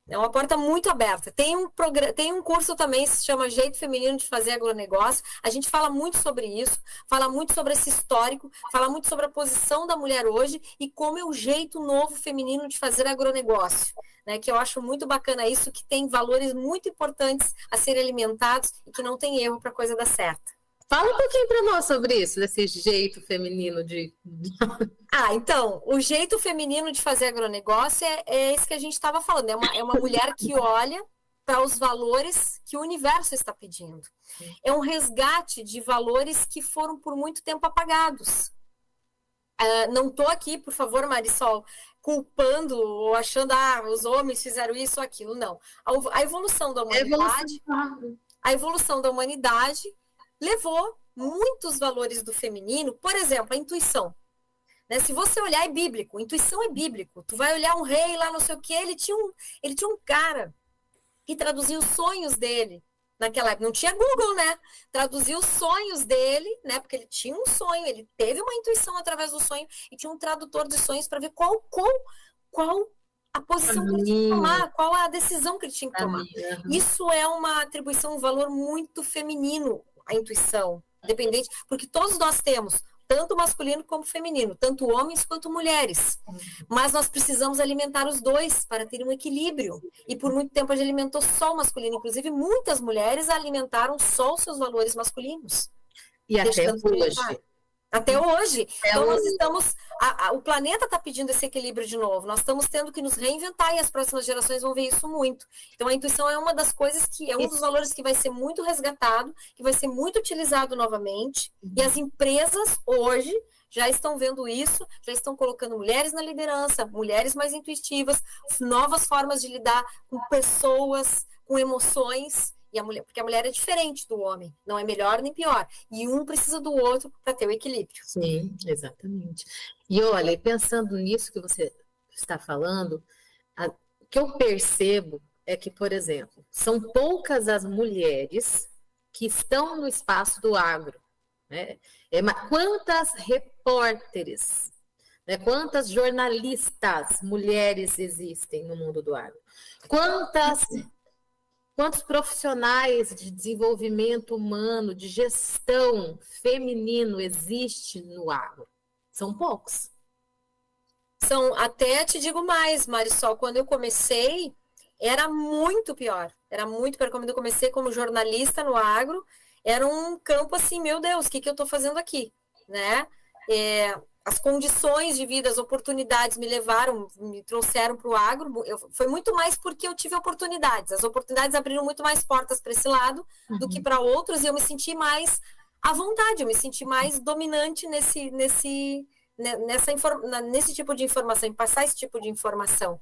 É uma porta muito aberta. Tem um curso também, se chama Jeito Feminino de Fazer Agronegócio. A gente fala muito sobre isso, fala muito sobre esse histórico, fala muito sobre a posição da mulher hoje e como é o jeito novo feminino de fazer agronegócio. Né, que eu acho muito bacana isso, que tem valores muito importantes a serem alimentados e que não tem erro para a coisa dar certo. Fala um pouquinho para nós sobre isso, desse jeito feminino de... Então, o jeito feminino de fazer agronegócio é esse que a gente estava falando, é uma mulher que olha para os valores que o universo está pedindo. É um resgate de valores que foram por muito tempo apagados. Não estou aqui, por favor, Marisol, culpando ou achando os homens fizeram isso ou aquilo, não. A evolução da humanidade levou muitos valores do feminino, por exemplo, a intuição. Né? Se você olhar, é bíblico, intuição é bíblico. Tu vai olhar um rei lá, não sei o que, ele tinha um cara que traduzia os sonhos dele. Naquela época não tinha Google, né? Traduzia os sonhos dele, né? Porque ele tinha um sonho, ele teve uma intuição através do sonho e tinha um tradutor de sonhos para ver qual a posição que ele tinha que tomar, qual a decisão que ele tinha que tomar. Isso é uma atribuição, um valor muito feminino, a intuição, independente, porque todos nós temos, tanto masculino como feminino, tanto homens quanto mulheres. Mas nós precisamos alimentar os dois para ter um equilíbrio. E por muito tempo a gente alimentou só o masculino. Inclusive, muitas mulheres alimentaram só os seus valores masculinos. E até hoje. Até hoje. Então, nós estamos... o planeta está pedindo esse equilíbrio de novo. Nós estamos tendo que nos reinventar e as próximas gerações vão ver isso muito. Então, a intuição é uma das coisas que... É um dos valores que vai ser muito resgatado, que vai ser muito utilizado novamente. E as empresas, hoje, já estão vendo isso, já estão colocando mulheres na liderança, mulheres mais intuitivas, novas formas de lidar com pessoas, com emoções... porque a mulher é diferente do homem, não é melhor nem pior. E um precisa do outro para ter o equilíbrio. Sim, exatamente. E olha, pensando nisso que você está falando, o que eu percebo é que, por exemplo, são poucas as mulheres que estão no espaço do agro. Né? Quantas repórteres, né? Quantas jornalistas mulheres existem no mundo do agro? Quantos profissionais de desenvolvimento humano, de gestão feminino existe no agro? São poucos. Até te digo mais, Marisol, quando eu comecei, era muito pior. Quando eu comecei como jornalista no agro, era um campo assim, meu Deus, o que eu estou fazendo aqui? Né? As condições de vida, as oportunidades me trouxeram para o agro. Foi muito mais porque eu tive oportunidades. As oportunidades abriram muito mais portas para esse lado do que para outros, e eu me senti mais à vontade, eu me senti mais dominante nesse tipo de informação, em passar esse tipo de informação.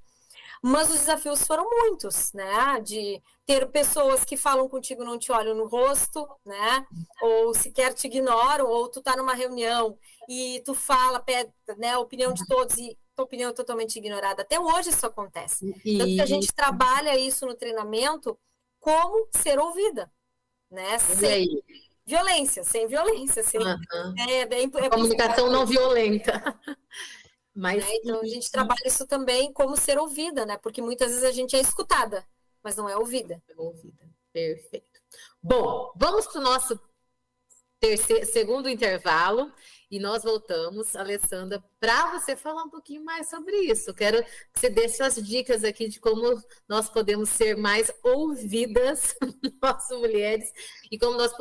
Mas os desafios foram muitos, né? De ter pessoas que falam contigo, não te olham no rosto, né? Ou sequer te ignoram, ou tu tá numa reunião e tu fala, pede, né, a opinião de todos e tua opinião é totalmente ignorada. Até hoje isso acontece. Tanto que a gente trabalha isso no treinamento como ser ouvida, né? Sem violência. Comunicação não violenta. Mas, então a gente trabalha isso também como ser ouvida, né? Porque muitas vezes a gente é escutada, mas não é ouvida. Perfeito. Bom, vamos para o nosso segundo intervalo e nós voltamos, Alessandra, para você falar um pouquinho mais sobre isso. Quero que você dê suas dicas aqui de como nós podemos ser mais ouvidas, nós mulheres, e como nós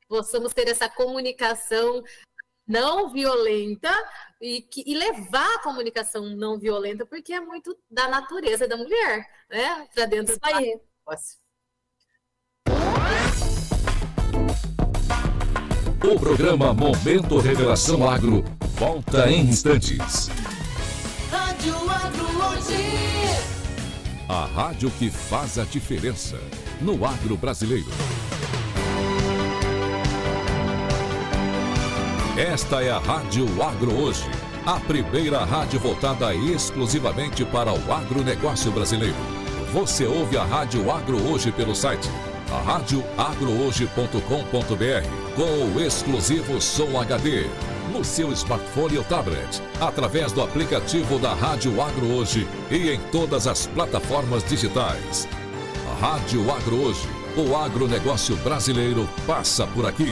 possamos ter essa comunicação não violenta e levar a comunicação não violenta, porque é muito da natureza da mulher, né? Para dentro do negócio. O programa Momento Revelação Agro volta em instantes. Rádio Agro hoje. A rádio que faz a diferença no agro brasileiro. Esta é a Rádio Agro hoje, a primeira rádio voltada exclusivamente para o agronegócio brasileiro. Você ouve a Rádio Agro hoje pelo site radioagrohoje.com.br com o exclusivo Som HD no seu smartphone ou tablet, através do aplicativo da Rádio Agro hoje e em todas as plataformas digitais. A Rádio Agro hoje, o agronegócio brasileiro passa por aqui.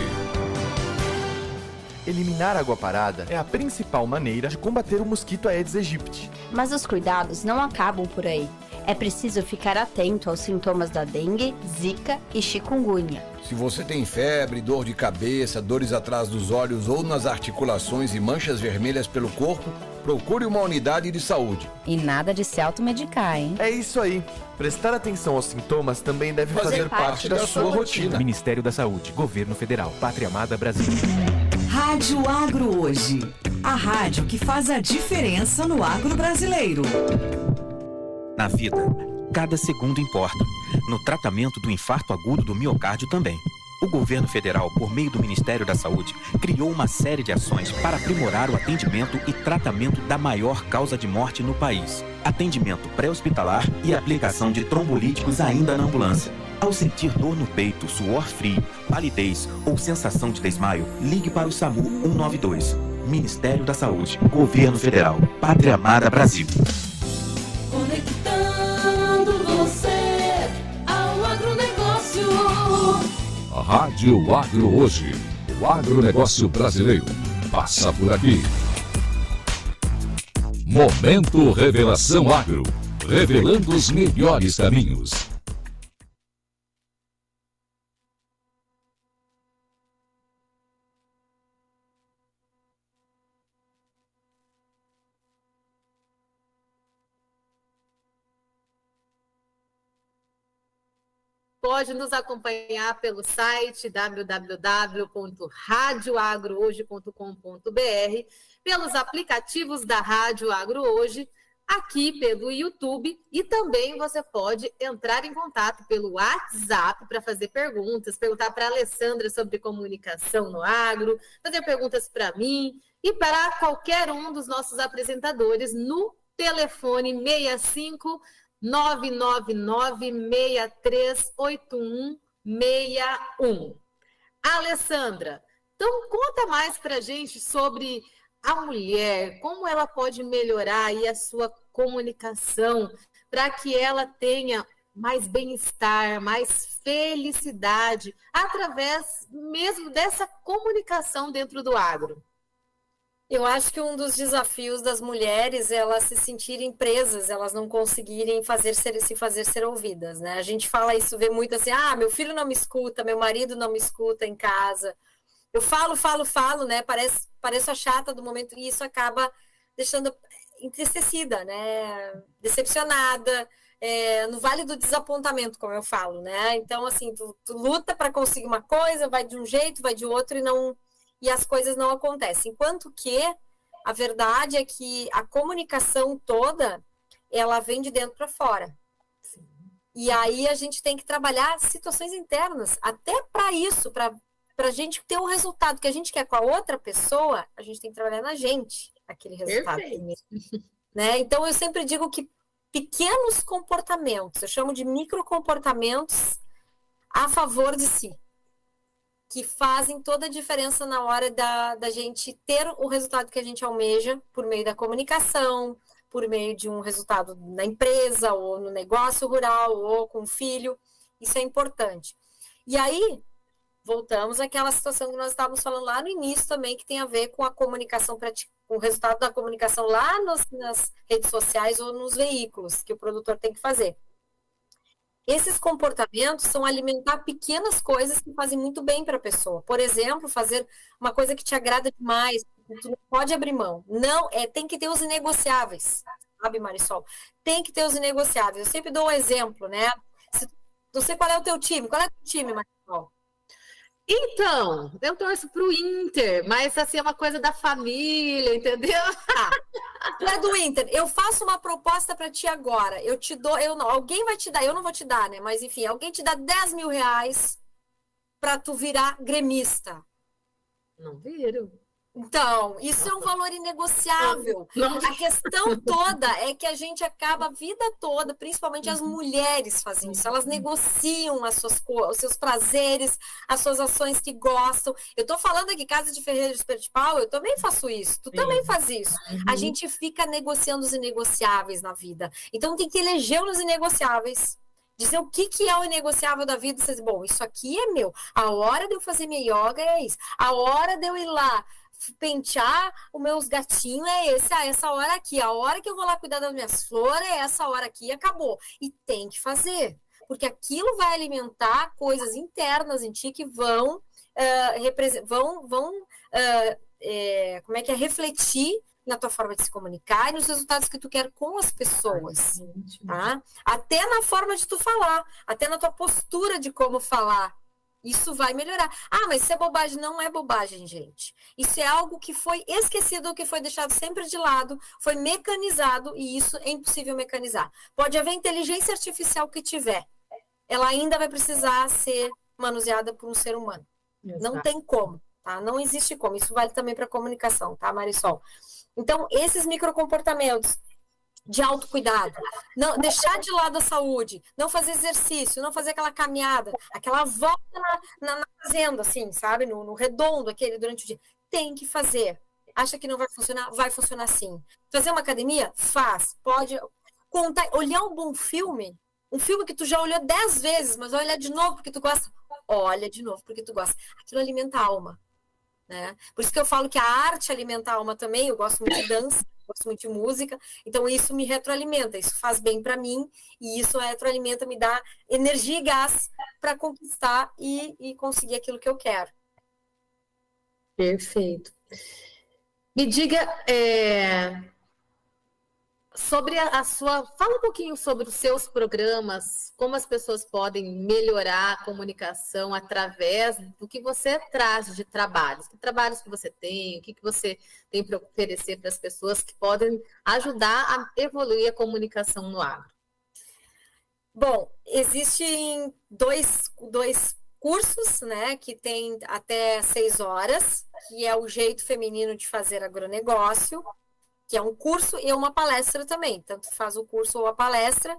Eliminar água parada é a principal maneira de combater o mosquito Aedes aegypti. Mas os cuidados não acabam por aí. É preciso ficar atento aos sintomas da dengue, zika e chikungunya. Se você tem febre, dor de cabeça, dores atrás dos olhos ou nas articulações e manchas vermelhas pelo corpo, procure uma unidade de saúde. E nada de se automedicar, hein? É isso aí. Prestar atenção aos sintomas também deve fazer parte da sua rotina. Ministério da Saúde, Governo Federal, Pátria Amada Brasil. Rádio Agro hoje. A rádio que faz a diferença no agro brasileiro. Na vida, cada segundo importa. No tratamento do infarto agudo do miocárdio também. O governo federal, por meio do Ministério da Saúde, criou uma série de ações para aprimorar o atendimento e tratamento da maior causa de morte no país. Atendimento pré-hospitalar e aplicação de trombolíticos ainda na ambulância. Ao sentir dor no peito, suor frio, palidez ou sensação de desmaio, ligue para o SAMU 192. Ministério da Saúde, Governo Federal, Pátria Amada Brasil. Conectando você ao agronegócio. A Rádio Agro hoje, o agronegócio brasileiro passa por aqui. Momento Revelação Agro, revelando os melhores caminhos. Pode nos acompanhar pelo site www.radioagrohoje.com.br, pelos aplicativos da Rádio Agro Hoje, aqui pelo YouTube, e também você pode entrar em contato pelo WhatsApp para fazer perguntas, perguntar para a Alessandra sobre comunicação no agro, fazer perguntas para mim e para qualquer um dos nossos apresentadores no telefone 65 999-638161. Alessandra, então conta mais para a gente sobre a mulher, como ela pode melhorar aí a sua comunicação para que ela tenha mais bem-estar, mais felicidade, através mesmo dessa comunicação dentro do agro. Eu acho que um dos desafios das mulheres é elas se sentirem presas, elas não conseguirem se fazer ser ouvidas, né? A gente fala isso, vê muito assim, meu filho não me escuta, meu marido não me escuta em casa. Eu falo, né? Pareço a chata do momento, e isso acaba deixando entristecida, né? Decepcionada, no vale do desapontamento, como eu falo, né? Então, assim, tu luta para conseguir uma coisa, vai de um jeito, vai de outro e as coisas não acontecem. Enquanto que a verdade é que a comunicação toda, ela vem de dentro para fora. Sim. E aí a gente tem que trabalhar situações internas, até para isso, para a gente ter o resultado que a gente quer com a outra pessoa, a gente tem que trabalhar na gente, aquele resultado. Né? Então, eu sempre digo que pequenos comportamentos, eu chamo de microcomportamentos a favor de si, que fazem toda a diferença na hora da gente ter o resultado que a gente almeja por meio da comunicação, por meio de um resultado na empresa, ou no negócio rural, ou com o filho. Isso é importante. E aí, voltamos àquela situação que nós estávamos falando lá no início também, que tem a ver com a comunicação, com o resultado da comunicação lá nas redes sociais ou nos veículos que o produtor tem que fazer. Esses comportamentos são alimentar pequenas coisas que fazem muito bem para a pessoa. Por exemplo, fazer uma coisa que te agrada demais, tu não pode abrir mão. Não, tem que ter os inegociáveis, sabe, Marisol? Tem que ter os inegociáveis. Eu sempre dou um exemplo, né? Não sei qual é o teu time. Qual é o teu time, Marisol? Então, eu torço pro Inter, mas assim, é uma coisa da família, entendeu? do Inter, eu faço uma proposta para ti agora. Eu te dou, alguém vai te dar, eu não vou te dar, né? Mas enfim, alguém te dá 10 mil reais para tu virar gremista. Não viro. Então, isso é um valor inegociável. A questão toda é que a gente acaba a vida toda, principalmente as mulheres fazem isso. Elas negociam os seus prazeres, as suas ações que gostam. Eu tô falando aqui, Casa de Ferreira de Espeto de Pau, eu também faço isso. Tu também faz isso. A gente fica negociando os inegociáveis na vida. Então, tem que eleger os inegociáveis. Dizer o que é o inegociável da vida. Você diz, bom, isso aqui é meu. A hora de eu fazer minha yoga é isso. A hora de eu ir lá pentear os meus gatinhos é essa hora aqui. A hora que eu vou lá cuidar das minhas flores é essa hora aqui e acabou. E tem que fazer. Porque aquilo vai alimentar coisas internas em ti que vão refletir na tua forma de se comunicar e nos resultados que tu quer com as pessoas, tá? Até na forma de tu falar, até na tua postura de como falar. Isso vai melhorar. Ah, mas isso é bobagem. Não é bobagem, gente. Isso é algo que foi esquecido, que foi deixado sempre de lado, foi mecanizado e isso é impossível mecanizar. Pode haver inteligência artificial que tiver. Ela ainda vai precisar ser manuseada por um ser humano. Exato. Não tem como, tá? Não existe como. Isso vale também para comunicação, tá, Marisol? Então, esses microcomportamentos de autocuidado, não deixar de lado a saúde, não fazer exercício, não fazer aquela caminhada, aquela volta na fazenda, assim, sabe? No redondo, aquele durante o dia. Tem que fazer. Acha que não vai funcionar? Vai funcionar sim. Fazer uma academia? Faz. Pode contar, olhar um bom filme, um filme que tu já olhou 10 vezes, mas olha de novo porque tu gosta. Olha de novo porque tu gosta. Aquilo alimenta a alma. Né? Por isso que eu falo que a arte alimenta a alma também. Eu gosto muito de dança, gosto muito de música, então isso me retroalimenta, isso faz bem para mim e isso retroalimenta, me dá energia e gás para conquistar e conseguir aquilo que eu quero. Perfeito. Me diga sobre fala um pouquinho sobre os seus programas, como as pessoas podem melhorar a comunicação através do que você traz de trabalhos. Que trabalhos que você tem, o que você tem para oferecer para as pessoas que podem ajudar a evoluir a comunicação no agro? Bom, existem dois cursos, né, que tem até 6 horas, que é o jeito feminino de fazer agronegócio, que é um curso e uma palestra também, tanto faz o curso ou a palestra,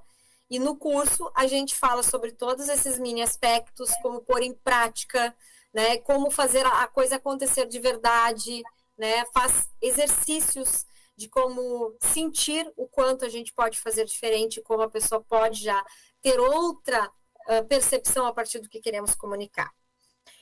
e no curso a gente fala sobre todos esses mini aspectos, como pôr em prática, né, como fazer a coisa acontecer de verdade, né, faz exercícios de como sentir o quanto a gente pode fazer diferente, como a pessoa pode já ter outra percepção a partir do que queremos comunicar.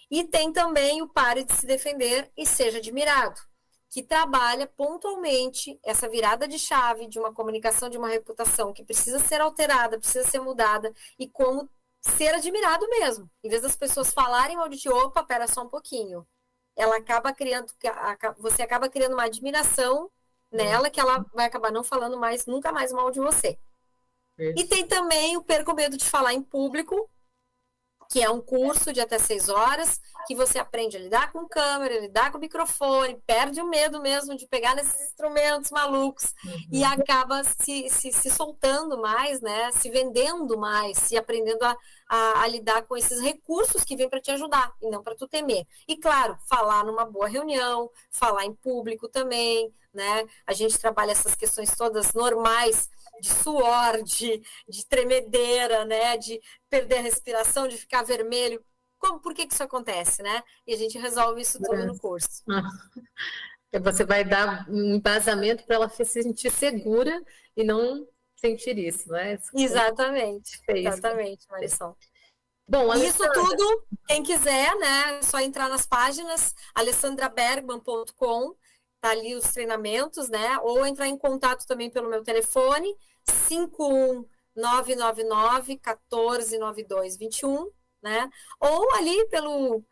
E tem também o Pare de Se Defender e Seja Admirado, que trabalha pontualmente essa virada de chave de uma comunicação, de uma reputação que precisa ser alterada, precisa ser mudada, e como ser admirado mesmo. Em vez das pessoas falarem mal de ti, opa, pera só um pouquinho. Ela acaba criando, você acaba criando uma admiração nela, que ela vai acabar não falando mais, nunca mais mal de você. E tem também o Perca o Medo de Falar em Público, que é um curso de até 6 horas, que você aprende a lidar com câmera, lidar com microfone, perde o medo mesmo de pegar nesses instrumentos malucos e acaba se soltando mais, né? Se vendendo mais, se aprendendo a lidar com esses recursos que vêm para te ajudar e não para tu temer. E claro, falar numa boa reunião, falar em público também, né? A gente trabalha essas questões todas normais, de suor, de tremedeira, né? De perder a respiração, de ficar vermelho. Por que isso acontece, né? E a gente resolve isso tudo no curso. Você vai dar um embasamento para ela se sentir segura e não sentir isso, né? Exatamente, exatamente, Marisol. Bom, isso tudo, quem quiser, né? É só entrar nas páginas alessandrabergman.com, tá ali os treinamentos, né? Ou entrar em contato também pelo meu telefone, 51999 149221, né? Ou ali pelo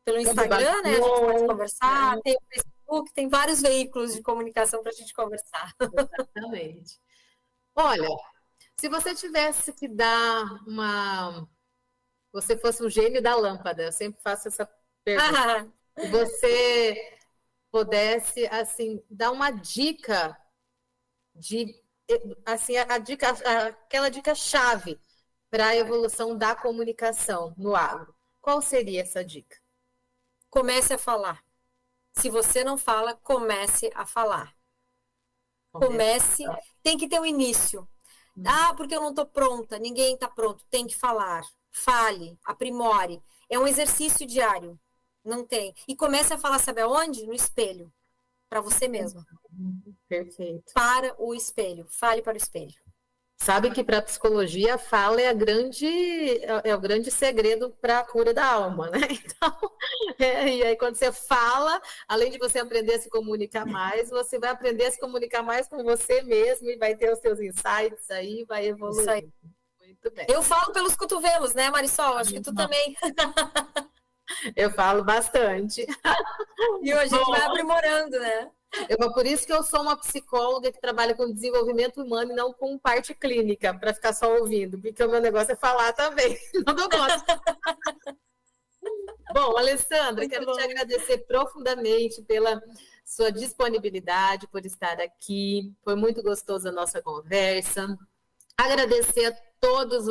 Instagram, né? A gente pode conversar, tem o Facebook, tem vários veículos de comunicação para a gente conversar. Exatamente. Olha, se você tivesse que dar você fosse um gênio da lâmpada, eu sempre faço essa pergunta. Você pudesse, assim, dar uma dica assim, aquela dica-chave para a evolução da comunicação no agro. Qual seria essa dica? Comece a falar. Se você não fala, comece a falar. Tem que ter um início. Porque eu não estou pronta, ninguém está pronto. Tem que falar. Fale, aprimore. É um exercício diário. Não tem. E comece a falar, sabe aonde? No espelho. Para você mesma. Perfeito. Para o espelho. Fale para o espelho. Sabe que para a psicologia a fala é o grande segredo para a cura da alma, né? Então, e aí quando você fala, além de você aprender a se comunicar mais, você vai aprender a se comunicar mais com você mesmo e vai ter os seus insights aí, vai evoluir. Isso aí. Muito bem. Eu falo pelos cotovelos, né, Marisol? Acho que tu também. Eu falo bastante. E hoje a gente vai aprimorando, né? Por isso que eu sou uma psicóloga que trabalha com desenvolvimento humano e não com parte clínica, para ficar só ouvindo, porque o meu negócio é falar também. Não dou conta. Bom, Alessandra, quero te agradecer profundamente pela sua disponibilidade, por estar aqui. Foi muito gostosa a nossa conversa. Agradecer a todos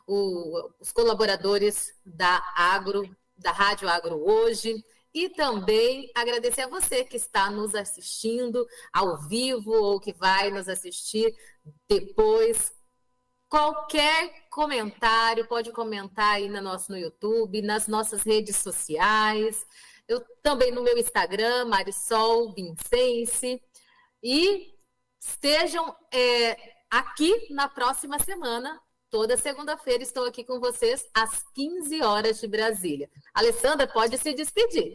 os colaboradores da Rádio Agro Hoje. E também agradecer a você que está nos assistindo ao vivo ou que vai nos assistir depois. Qualquer comentário, pode comentar aí no YouTube, nas nossas redes sociais. Eu também no meu Instagram, Marisol Vincense. E estejam aqui na próxima semana. Toda segunda-feira estou aqui com vocês às 15 horas de Brasília. Alessandra, pode se despedir.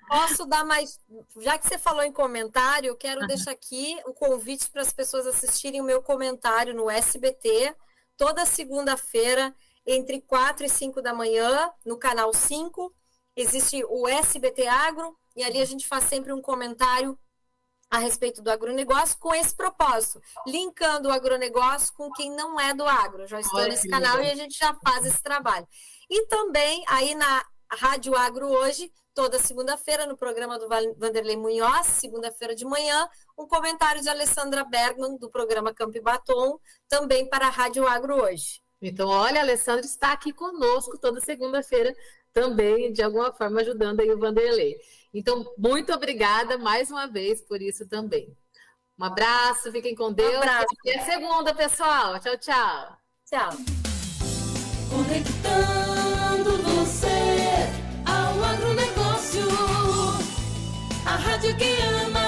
Posso dar mais... Já que você falou em comentário, eu quero deixar aqui o convite para as pessoas assistirem o meu comentário no SBT, toda segunda-feira, entre 4 e 5 da manhã, no canal 5. Existe o SBT Agro, e ali a gente faz sempre um comentário a respeito do agronegócio com esse propósito, linkando o agronegócio com quem não é do agro. Eu já estou nesse canal e a gente já faz esse trabalho. E também aí na Rádio Agro Hoje, toda segunda-feira, no programa do Vanderlei Munhoz, segunda-feira de manhã, um comentário de Alessandra Bergman, do programa Campo e Batom, também para a Rádio Agro Hoje. Então, olha, a Alessandra está aqui conosco toda segunda-feira também, de alguma forma, ajudando aí o Vanderlei. Então, muito obrigada mais uma vez por isso também. Um abraço, fiquem com Deus. Um abraço. Até segunda, pessoal. Tchau, tchau. Tchau. Conectando você ao agronegócio. A rádio que ama.